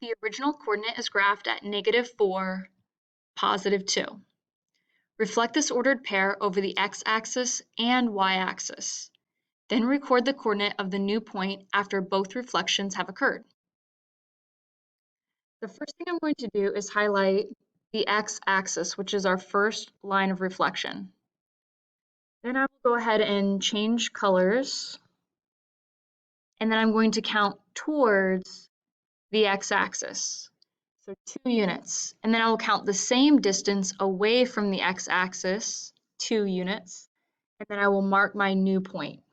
The original coordinate is graphed at -4, +2. Reflect this ordered pair over the x-axis and y-axis. Then record the coordinate of the new point after both reflections have occurred. The first thing I'm going to do is highlight the x-axis, which is our first line of reflection. Then I will go ahead and change colors, and then I'm going to count towards the x-axis, so 2 units. And then I will count the same distance away from the x-axis, 2 units, and then I will mark my new point.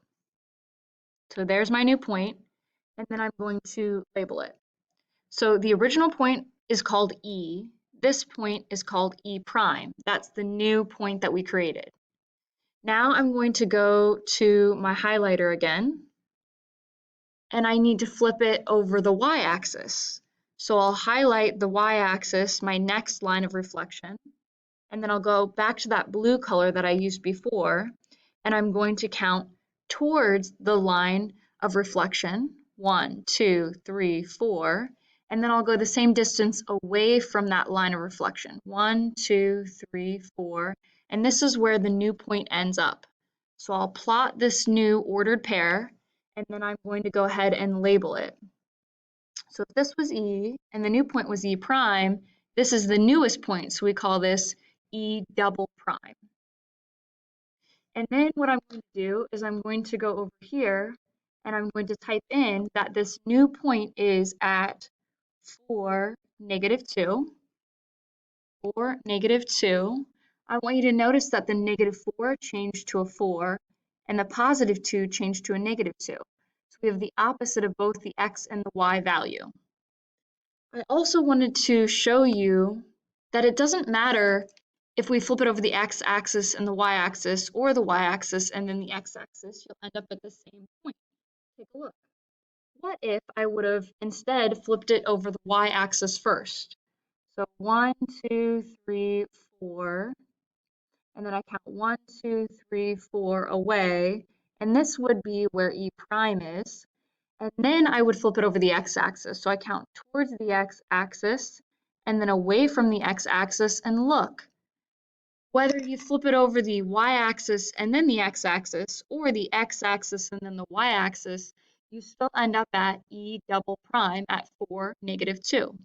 So there's my new point, and then I'm going to label it. So the original point is called E. This point is called E prime. That's the new point that we created. Now I'm going to go to my highlighter again, and I need to flip it over the y-axis. So I'll highlight the y-axis, my next line of reflection, and then I'll go back to that blue color that I used before, and I'm going to count towards the line of reflection, 1, 2, 3, 4, and then I'll go the same distance away from that line of reflection, 1, 2, 3, 4, and this is where the new point ends up. So I'll plot this new ordered pair, and then I'm going to go ahead and label it. So if this was E and the new point was E prime, this is the newest point, so we call this E double prime. And then what I'm going to do is I'm going to go over here and I'm going to type in that this new point is at 4, -2. 4, -2. I want you to notice that the -4 changed to a 4 and the +2 changed to a -2. So we have the opposite of both the x and the y value. I also wanted to show you that it doesn't matter if we flip it over the x-axis and the y-axis, or the y-axis and then the x-axis, you'll end up at the same point. Take a look. What if I would have instead flipped it over the y-axis first? So 1, 2, 3, 4, and then I count 1, 2, 3, 4 away, and this would be where E prime is. And then I would flip it over the x-axis. So I count towards the x-axis and then away from the x-axis, and look, whether you flip it over the y-axis and then the x-axis, or the x-axis and then the y-axis, you still end up at E double prime at 4, -2.